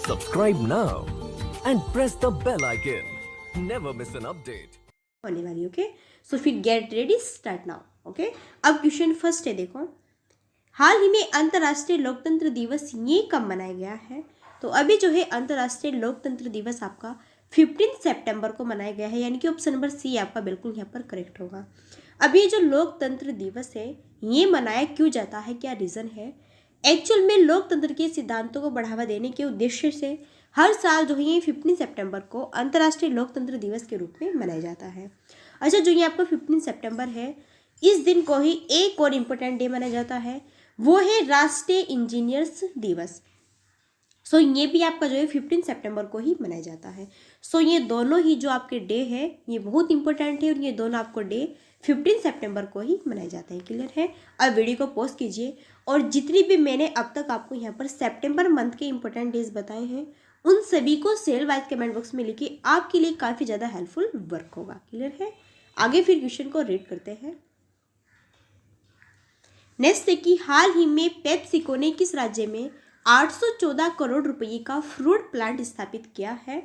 Subscribe now and press the bell icon. Never miss an update. होने वाली okay. सो फिर get ready start now okay. अब question first है, देखो हाल ही में अंतर्राष्ट्रीय लोकतंत्र दिवस ये कब मनाया गया है? तो अभी जो है अंतर्राष्ट्रीय लोकतंत्र दिवस आपका 15 सितंबर को मनाया गया है, यानी कि ऑप्शन नंबर सी आपका बिल्कुल यहाँ पर करेक्ट होगा। अब ये जो लोकतंत्र दिवस है ये मनाया क्यों जाता है, क्या रीज़न है? एक्चुअल में लोकतंत्र के सिद्धांतों को बढ़ावा देने के उद्देश्य से हर साल जो है ये 15 सितंबर को अंतर्राष्ट्रीय लोकतंत्र दिवस के रूप में मनाया जाता है। अच्छा, जो ये आपका 15 सितंबर है इस दिन को ही एक और इम्पोर्टेंट डे माना जाता है, वो है राष्ट्रीय इंजीनियर्स दिवस। सो ये भी आपका जो है 15 सितंबर को ही मनाया जाता है। सो ये दोनों ही जो आपके डे है ये बहुत इंपॉर्टेंट है और ये दोनों आपको डे 15 सितंबर को ही मनाए जाते हैं। क्लियर है? अब वीडियो को पॉज कीजिए और जितनी भी मैंने अब तक आपको यहाँ पर सितंबर मंथ के इंपॉर्टेंट डेज बताए हैं उन सभी को सेल वाइज कमेंट बॉक्स में लिखिए, आपके लिए काफ़ी ज़्यादा हेल्पफुल वर्क होगा। क्लियर है? आगे फिर क्वेश्चन को रीड करते हैं। नेक्स्ट है कि हाल ही में पेप्सिको ने किस राज्य में 814 करोड़ रुपए का फ्रूट प्लांट स्थापित किया है?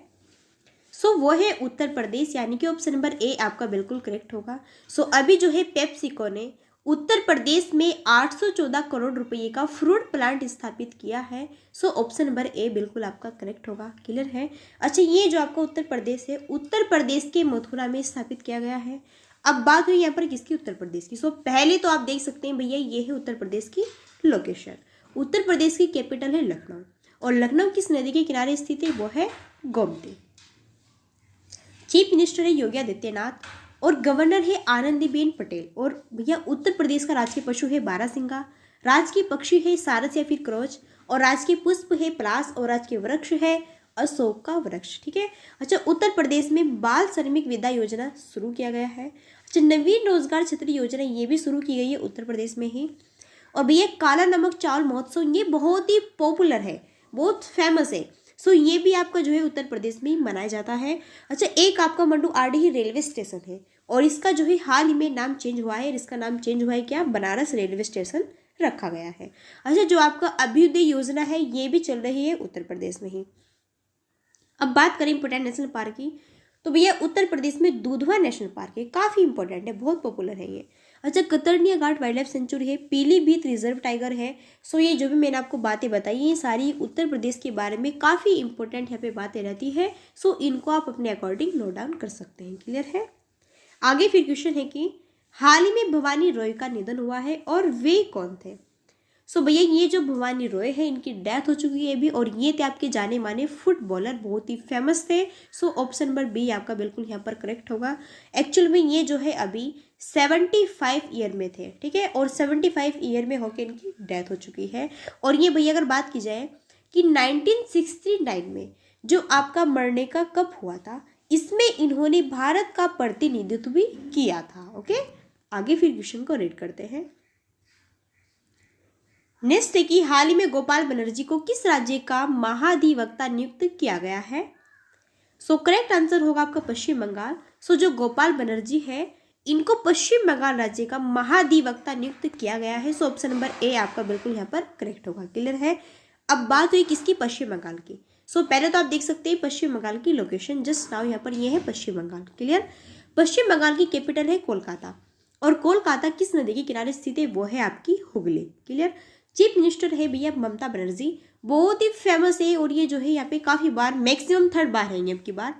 सो वो है उत्तर प्रदेश, यानी कि ऑप्शन नंबर ए आपका बिल्कुल करेक्ट होगा। सो अभी जो है पेप्सिको ने उत्तर प्रदेश में 814 करोड़ रुपए का फ्रूट प्लांट स्थापित किया है। सो ऑप्शन नंबर ए बिल्कुल आपका करेक्ट होगा। क्लियर है? अच्छा, ये जो आपका उत्तर प्रदेश है उत्तर प्रदेश के मथुरा में स्थापित किया गया है। अब बात हुई यहाँ पर किसकी? उत्तर प्रदेश की। सो पहले तो आप देख सकते हैं भैया ये है उत्तर प्रदेश की लोकेशन। उत्तर प्रदेश की कैपिटल है लखनऊ और लखनऊ किस नदी के किनारे स्थित है? वो है गोमती। चीफ मिनिस्टर है योगी आदित्यनाथ और गवर्नर है आनंदीबेन पटेल। और भैया उत्तर प्रदेश का राजकीय पशु है बारहसिंगा, राजकीय पक्षी है सारस या फिर क्रोच, और राजकीय पुष्प है पलाश, और राजकीय वृक्ष है अशोक का वृक्ष। ठीक है। अच्छा, उत्तर प्रदेश में बाल श्रमिक विदा योजना शुरू किया गया है। अच्छा, नवीन रोजगार छतरी योजना ये भी शुरू की गई है उत्तर प्रदेश में ही। और भैया काला नमक चावल महोत्सव ये बहुत ही पॉपुलर है, बहुत फेमस है। सो ये भी आपका जो है उत्तर प्रदेश में मनाया जाता है। अच्छा, एक आपका मंडुआडीह रेलवे स्टेशन है और इसका जो है हाल ही में नाम चेंज हुआ है। इसका नाम चेंज हुआ है क्या? बनारस रेलवे स्टेशन रखा गया है। अच्छा, जो आपका अभ्युदय योजना है ये भी चल रही है उत्तर प्रदेश में ही। अब बात करें इंपोर्टेंट नेशनल पार्क की, तो भैया उत्तर प्रदेश में दुधवा नेशनल पार्क है, काफ़ी इंपॉर्टेंट है, बहुत पॉपुलर है ये। अच्छा, कतर्निया घाट वाइल्ड लाइफ सेंचुरी है, पीलीभीत रिजर्व टाइगर है। सो ये जो भी मैंने आपको बातें बताई ये सारी उत्तर प्रदेश के बारे में काफ़ी इंपॉर्टेंट यहाँ पे बातें रहती है। सो इनको आप अपने अकॉर्डिंग नोट डाउन कर सकते हैं। क्लियर है? आगे फिर क्वेश्चन है कि हाल ही में भवानी रॉय का निधन हुआ है और वे कौन थे? सो भैया ये जो भवानी रॉय है इनकी डेथ हो चुकी है अभी, और ये थे आपके जाने माने फुटबॉलर, बहुत ही फेमस थे। सो ऑप्शन नंबर बी आपका बिल्कुल यहाँ पर करेक्ट होगा। एक्चुअल में ये जो है अभी 75 ईयर में थे। ठीक है, और 75 ईयर में होकर इनकी डेथ हो चुकी है। और ये भैया अगर बात की जाए कि 1969 में जो आपका मरने का कप हुआ था इसमें इन्होंने भारत का प्रतिनिधित्व भी किया था। ओके, आगे फिर क्वेश्चन को रीड करते हैं। नेक्स्ट है कि हाल ही में गोपाल बनर्जी को किस राज्य का महाधिवक्ता नियुक्त किया गया है? सो करेक्ट आंसर होगा आपका पश्चिम बंगाल। सो जो गोपाल बनर्जी है इनको पश्चिम बंगाल राज्य का महाधिवक्ता नियुक्त किया गया है। सो ऑप्शन नंबर ए आपका बिल्कुल यहाँ पर करेक्ट होगा। क्लियर है? अब बात हुई किसकी? पश्चिम बंगाल की। सो पहले तो आप देख सकते हैं पश्चिम बंगाल की लोकेशन जस्ट नाउ यहाँ पर ये है पश्चिम बंगाल। क्लियर? पश्चिम बंगाल की कैपिटल है कोलकाता और कोलकाता किस नदी के किनारे स्थित है? वो है आपकी हुगली। क्लियर? चीफ मिनिस्टर है भैया ममता बनर्जी, बहुत ही फेमस है और ये जो है यहाँ पे काफ़ी बार मैक्सिमम 3rd बार है ये अब की बार।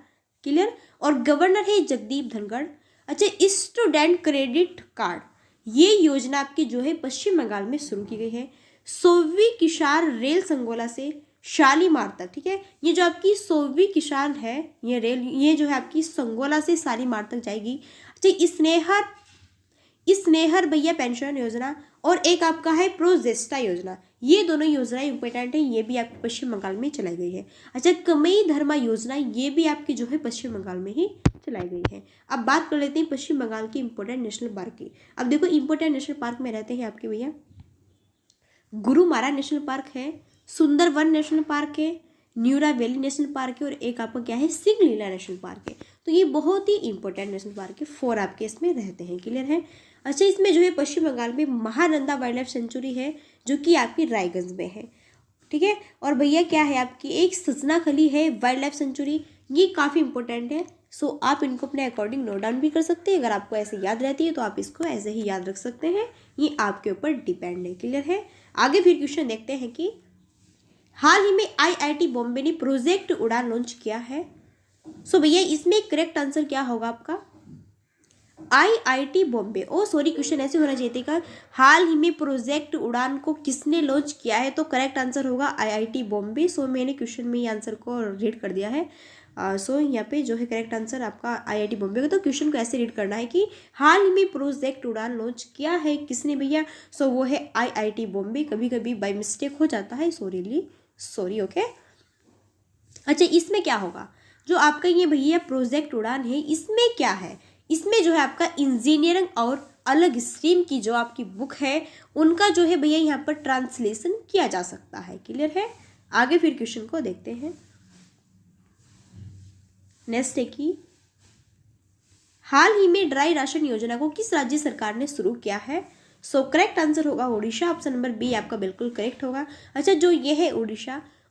क्लियर? और गवर्नर है जगदीप धनखड़। अच्छा, स्टूडेंट क्रेडिट कार्ड ये योजना आपकी जो है पश्चिम बंगाल में शुरू की गई है। 100वीं किशार रेल संगोला से शालीमार तक। ठीक है, ये जो आपकी 100वीं किशार है ये रेल ये जो है आपकी संगोला से शालीमार तक जाएगी। अच्छा, स्नेहर भैया पेंशन योजना और एक आपका है प्रोजेस्टा योजना, ये दोनों योजनाएं इंपॉर्टेंट है, ये भी आपके पश्चिम बंगाल में चलाई गई है। अच्छा, कमई धर्मा योजना ये भी आपकी जो है पश्चिम बंगाल में ही चलाई गई है। अब बात कर लेते हैं पश्चिम बंगाल की इंपॉर्टेंट नेशनल पार्क की। अब देखो इंपॉर्टेंट नेशनल पार्क में रहते हैं आपके भैया गुरुमारा नेशनल पार्क है, सुंदरवन नेशनल पार्क है, न्यूरा वैली नेशनल पार्क है और एक आपका क्या है सिंगलीला नेशनल पार्क है। तो ये बहुत ही इंपॉर्टेंट नेशनल पार्क है, 4 आपके इसमें रहते हैं। क्लियर है? अच्छा, इसमें जो है पश्चिम बंगाल में महानंदा वाइल्ड लाइफ सेंचुरी है जो कि आपकी रायगंज में है। ठीक है। और भैया क्या है आपकी एक सजनाखली है वाइल्ड लाइफ सेंचुरी, ये काफ़ी इंपॉर्टेंट है। सो आप इनको अपने अकॉर्डिंग नोट डाउन भी कर सकते हैं। अगर आपको ऐसे याद रहती है तो आप इसको ऐसे ही याद रख सकते हैं, ये आपके ऊपर डिपेंड है। क्लियर है। आगे फिर क्वेश्चन देखते हैं कि हाल ही में आईआईटी बॉम्बे ने प्रोजेक्ट उड़ान लॉन्च किया है। सो भैया इसमें करेक्ट आंसर क्या होगा आपका, आईआईटी बॉम्बे। ओ सॉरी, क्वेश्चन ऐसे होना चाहिए था, हाल ही में प्रोजेक्ट उड़ान को किसने लॉन्च किया है, तो करेक्ट आंसर होगा आईआईटी बॉम्बे। सो मैंने क्वेश्चन में ये आंसर को रीड कर दिया है। सो यहाँ पे जो है करेक्ट आंसर आपका आईआईटी बॉम्बे का। तो क्वेश्चन को ऐसे रीड करना है कि हाल ही में प्रोजेक्ट उड़ान लॉन्च किया है किसने भैया, सो वो है आईआईटी बॉम्बे। कभी कभी बाय मिस्टेक हो जाता है, सॉरी ओके। अच्छा इसमें क्या होगा, जो आपका ये भैया प्रोजेक्ट उड़ान है इसमें क्या है, इसमें जो है आपका इंजीनियरिंग और अलग स्ट्रीम की जो आपकी बुक है उनका जो है भैया यहाँ पर ट्रांसलेशन किया जा सकता है। क्लियर है। आगे फिर क्वेश्चन को देखते हैं। नेक्स्ट है कि हाल ही में ड्राई राशन योजना को किस राज्य सरकार ने शुरू किया है। सो करेक्ट आंसर होगा उड़ीसा। ऑप्शन नंबर बी आपका बिल्कुल करेक्ट होगा। अच्छा जो ये है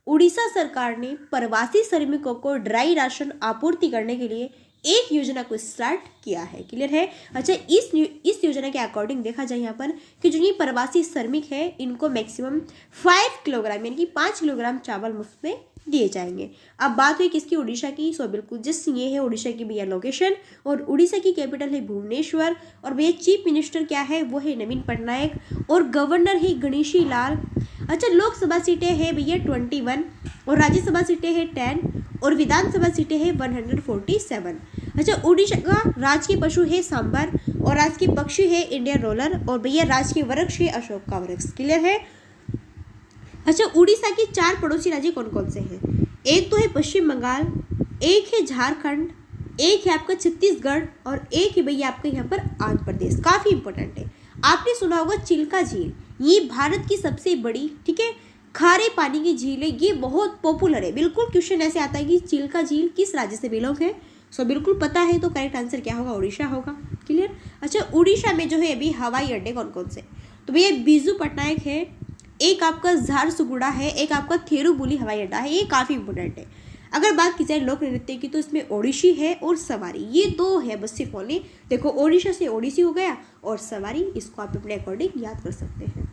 उड़ीसा सरकार ने प्रवासी श्रमिकों को ड्राई राशन आपूर्ति करने के लिए एक योजना को स्टार्ट किया है। क्लियर है। अच्छा इस योजना के अकॉर्डिंग देखा जाए यहाँ पर कि जो ये प्रवासी श्रमिक है इनको मैक्सिमम 5 किलोग्राम यानी कि 5 किलोग्राम चावल मुफ्त में दिए जाएंगे। अब बात हुई किसकी, उड़ीसा की। सो बिल्कुल जिस ये है उड़ीसा की भैया लोकेशन, और उड़ीसा की कैपिटल है भुवनेश्वर, और भैया चीफ मिनिस्टर क्या है वो है नवीन पटनायक, और गवर्नर है गणेशी लाल। अच्छा लोकसभा सीटें हैं भैया 21, और राज्यसभा सीटें हैं 10, और विधानसभा सीटें हैं 147। अच्छा उड़ीसा का राजकीय पशु है सांबर, और राजकीय पक्षी है इंडियन रोलर, और भैया राजकीय वृक्ष है अशोक का वृक्ष। क्लियर है। अच्छा उड़ीसा के 4 पड़ोसी राज्य कौन कौन से हैं, एक तो है पश्चिम बंगाल, एक है झारखंड, एक है आपका छत्तीसगढ़, और एक है भैया आपका यहाँ पर आंध्र प्रदेश। काफी इंपॉर्टेंट है। आपने सुना होगा चिल्का झील, ये भारत की सबसे बड़ी ठीक है खारे पानी की झील है, ये बहुत पॉपुलर है। बिल्कुल क्वेश्चन ऐसे आता है कि चिल्का झील किस राज्य से बिलोंग है। सो बिल्कुल पता है तो करेक्ट आंसर क्या होगा, उड़ीसा होगा। क्लियर। अच्छा उड़ीसा में जो है अभी हवाई अड्डे कौन कौन से, तो भैया बीजू पटनायक है, एक आपका झारसुगुड़ा है, एक आपका थेरुबुली हवाई अड्डा है, ये काफ़ी इंपॉर्टेंट है। अगर बात की जाए लोक नृत्य की तो इसमें ओडिसी है और सवारी, ये 2 है बस सिर्फ ओनली। देखो ओडिशा से ओडिसी हो गया, और सवारी इसको आप अपने अकॉर्डिंग याद कर सकते हैं।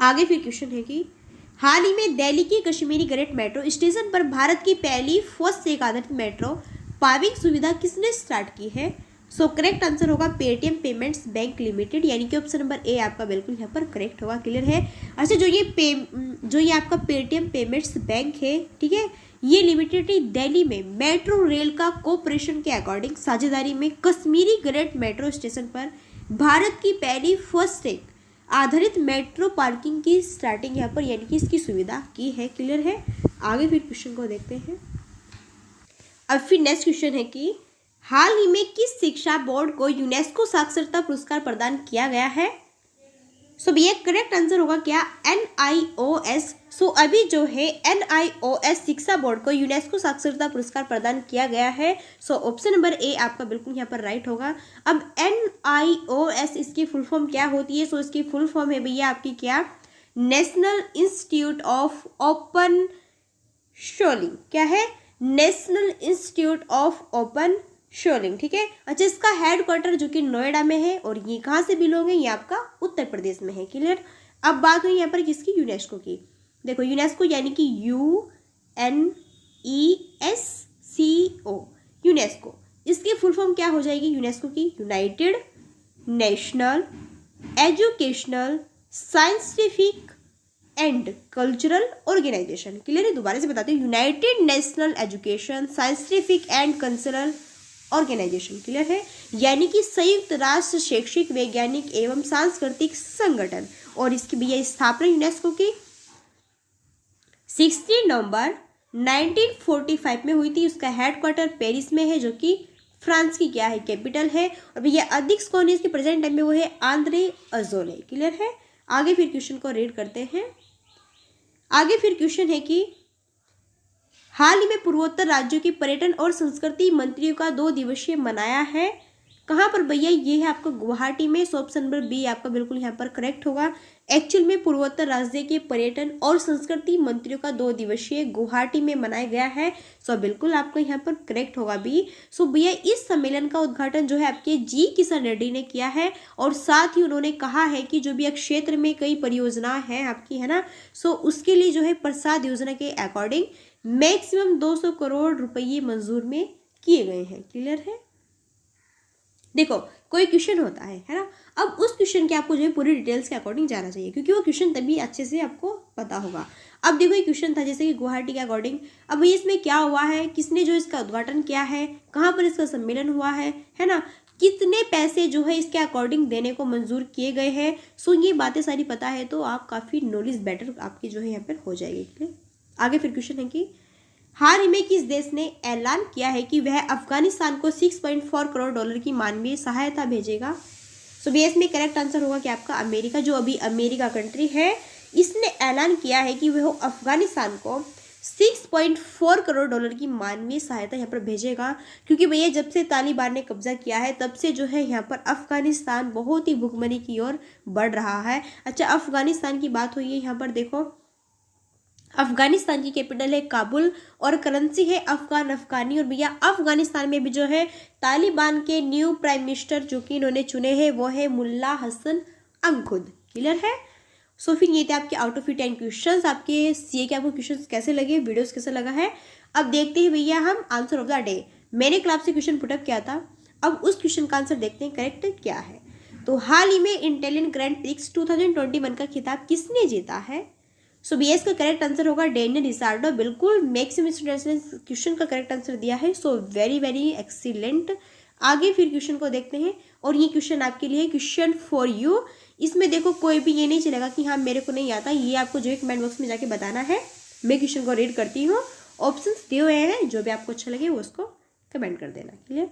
आगे फिर क्वेश्चन है कि हाल ही में दिल्ली की कश्मीरी ग्रेट मेट्रो स्टेशन पर भारत की पहली फर्स्ट से आधारित मेट्रो पाविंग सुविधा किसने स्टार्ट की है। सो करेक्ट आंसर होगा पेटीएम पेमेंट्स बैंक लिमिटेड, यानी कि ऑप्शन नंबर ए आपका बिल्कुल यहाँ पर करेक्ट होगा। क्लियर है। अच्छा जो ये आपका पेटीएम पेमेंट्स बैंक है ठीक है, ये लिमिटेड दिल्ली में मेट्रो रेल का कोऑपरेशन के अकॉर्डिंग साझेदारी में कश्मीरी ग्रेट मेट्रो स्टेशन पर भारत की पहली फर्स्ट टेक आधारित मेट्रो पार्किंग की स्टार्टिंग यहाँ पर यानी कि इसकी सुविधा की है। क्लियर है। आगे फिर क्वेश्चन को देखते हैं। अब फिर नेक्स्ट क्वेश्चन है कि हाल ही में किस शिक्षा बोर्ड को यूनेस्को साक्षरता पुरस्कार प्रदान किया गया है। सो भैया करेक्ट आंसर होगा क्या, NIOS। सो अभी जो है NIOS शिक्षा बोर्ड को यूनेस्को साक्षरता पुरस्कार प्रदान किया गया है। सो ऑप्शन नंबर ए आपका बिल्कुल यहाँ पर राइट होगा। अब NIOS इसकी फुल फॉर्म क्या होती है, सो इसकी फुल फॉर्म है भैया आपकी क्या, नेशनल इंस्टीट्यूट ऑफ ओपन शोलिंग। क्या है, नेशनल इंस्टीट्यूट ऑफ ओपन शोलिंग। ठीक है। अच्छा इसका हेडक्वार्टर जो कि नोएडा में है, और ये कहाँ से बिलोंग है, ये आपका उत्तर प्रदेश में है। क्लियर। अब बात हुई यहाँ पर किसकी, यूनेस्को की। देखो यूनेस्को यानी कि UNESCO, यूनेस्को इसकी फुल फॉर्म क्या हो जाएगी यूनेस्को की, United national educational scientific and cultural organisation. Clear है। दोबारा से बताते हैं, United national education scientific and cultural organisation. Clear है। यानी कि संयुक्त राष्ट्र शैक्षिक वैज्ञानिक एवं सांस्कृतिक संगठन, और इसकी भैया स्थापना यूनेस्को की 16 नवंबर 1945 में हुई थी। उसका हेडक्वार्टर पेरिस में है जो कि फ्रांस की क्या है, कैपिटल है। और भैया अध्यक्ष कौन है इसके प्रेजेंट टाइम में, वो है आंद्रे अजोले। क्लियर है। आगे फिर क्वेश्चन को रीड करते हैं। आगे फिर क्वेश्चन है कि हाल ही में पूर्वोत्तर राज्यों की पर्यटन और संस्कृति मंत्रियों का 2 दिवसीय मनाया है कहाँ पर भैया, ये है आपका गुवाहाटी में। सो ऑप्शन नंबर बी आपका बिल्कुल यहाँ पर करेक्ट होगा। एक्चुअल में पूर्वोत्तर राज्य के पर्यटन और संस्कृति मंत्रियों का 2 दिवसीय गुवाहाटी में मनाया गया है। सो बिल्कुल आपका यहाँ पर करेक्ट होगा बी। सो भैया इस सम्मेलन का उद्घाटन जो है आपके जी किशन रेड्डी ने किया है, और साथ ही उन्होंने कहा है कि जो भी क्षेत्र में कई परियोजना है आपकी, है ना, सो उसके लिए जो है प्रसाद योजना के अकॉर्डिंग मैक्सिमम 200 करोड़ रुपये मंजूर में किए गए हैं। क्लियर है। देखो कोई क्वेश्चन होता है ना, अब उस क्वेश्चन के आपको जो है पूरी डिटेल्स के अकॉर्डिंग जाना चाहिए, क्योंकि वो क्वेश्चन तभी अच्छे से आपको पता होगा। अब देखो ये क्वेश्चन था जैसे कि गुवाहाटी के अकॉर्डिंग, अब ये इसमें क्या हुआ है, किसने जो इसका उद्घाटन किया है, कहाँ पर इसका सम्मेलन हुआ है ना, कितने पैसे जो है इसके अकॉर्डिंग देने को मंजूर किए गए हैं। सो ये बातें सारी पता है तो आप काफ़ी नॉलेज बेटर आपकी जो है यहाँ पर हो जाएगी। आगे फिर क्वेश्चन है कि हाल ही में किस देश ने ऐलान किया है कि वह अफगानिस्तान को 6.4 करोड़ डॉलर की मानवीय सहायता भेजेगा। सो बीएस में करेक्ट आंसर होगा कि आपका अमेरिका, जो अभी अमेरिका कंट्री है, इसने ऐलान किया है कि वह अफगानिस्तान को 6.4 करोड़ डॉलर की मानवीय सहायता यहाँ पर भेजेगा, क्योंकि भैया जब से तालिबान ने कब्जा किया है तब से जो है यहाँ पर अफगानिस्तान बहुत ही भुखमरी की ओर बढ़ रहा है। अच्छा, अफगानिस्तान की बात हुई है यहाँ पर, देखो अफगानिस्तान की कैपिटल है काबुल और करेंसी है अफगानी। और भैया अफगानिस्तान में भी जो है तालिबान के न्यू प्राइम मिनिस्टर जो कि इन्होंने चुने हैं वो है मुल्ला हसन अंकुद। क्लियर है। सो फिर ये थे आपके आउट ऑफ 10 क्वेश्चंस। आपके सीए के आपको क्वेश्चंस कैसे लगे, वीडियोस कैसे लगा है, अब देखते हैं भैया हम आंसर ऑफ द डे। मैंने क्लास से क्वेश्चन पुटअप किया था, अब उस क्वेश्चन का आंसर देखते हैं करेक्ट क्या है। तो हाल ही में इटालियन ग्रैंड प्रिक्स 2021 का खिताब किसने जीता है। सो बीएस का करेक्ट आंसर होगा डेनियल रिचार्डो। बिल्कुल मैक्सिमम स्टूडेंट्स ने क्वेश्चन का करेक्ट आंसर दिया है। So very very excellent. आगे फिर क्वेश्चन को देखते हैं, और ये क्वेश्चन आपके लिए क्वेश्चन फॉर यू। इसमें देखो कोई भी ये नहीं चलेगा कि हाँ मेरे को नहीं आता, ये आपको जो है कमेंट बॉक्स में जाके बताना है। मैं क्वेश्चन को रीड करती हूँ, ऑप्शंस दिए हुए हैं, जो भी आपको अच्छा लगे वो उसको कमेंट कर देना। क्लियर।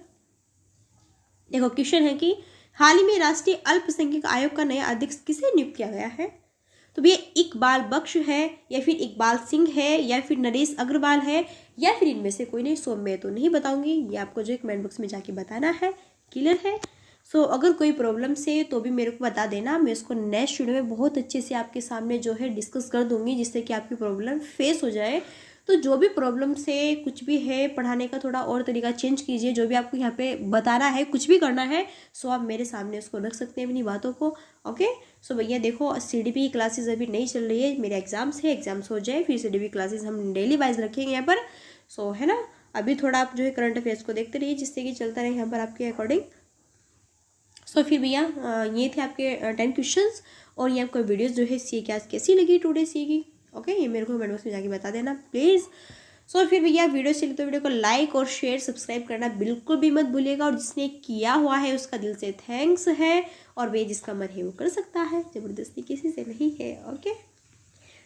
देखो क्वेश्चन है कि हाल ही में राष्ट्रीय अल्पसंख्यक आयोग का नया अध्यक्ष किसे नियुक्त किया गया है। तो भैया इकबाल बख्श है, या फिर इकबाल सिंह है, या फिर नरेश अग्रवाल है, या फिर इनमें से कोई नहीं। सो मैं तो नहीं बताऊंगी, ये आपको जो है कमेंट बॉक्स में जाके बताना है। क्लियर है। सो अगर कोई प्रॉब्लम से तो भी मेरे को बता देना, मैं उसको नेक्स्ट वीडियो में बहुत अच्छे से आपके सामने जो है डिस्कस कर दूंगी, जिससे कि आपकी प्रॉब्लम फेस हो जाए। तो जो भी प्रॉब्लम से कुछ भी है, पढ़ाने का थोड़ा और तरीका चेंज कीजिए, जो भी आपको यहाँ पे बताना है, कुछ भी करना है, सो आप मेरे सामने उसको रख सकते हैं अपनी बातों को। ओके। सो भैया देखो सीडीपी की क्लासेस अभी नहीं चल रही है, मेरे एग्जाम्स है, एग्जाम्स हो जाए फिर सीडीपी क्लासेस हम डेली वाइज रखेंगे यहाँ पर। सो है ना, अभी थोड़ा आप जो है करंट अफेयर्स को देखते रहिए, जिससे कि चलता रहे यहाँ पर आपके अकॉर्डिंग। सो फिर भैया ये थे आपके 10 क्वेश्चंस, और ये आपको वीडियोस जो है सी क्या कैसी लगी टुडे सी की। ओके, ये मेरे को कमेंट बॉक्स में जाके बता देना प्लीज़। सो फिर भैया वीडियो चलिए तो वीडियो को लाइक और शेयर सब्सक्राइब करना बिल्कुल भी मत भूलिएगा, और जिसने किया हुआ है उसका दिल से थैंक्स है, और वे जिसका मन है वो कर सकता है, ज़बरदस्ती किसी से नहीं है। ओके।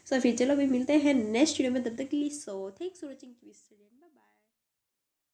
सो फिर चलो अभी मिलते हैं नेक्स्ट वीडियो में, तब तक के लिए सो थैंक्स फॉर वॉचिंग।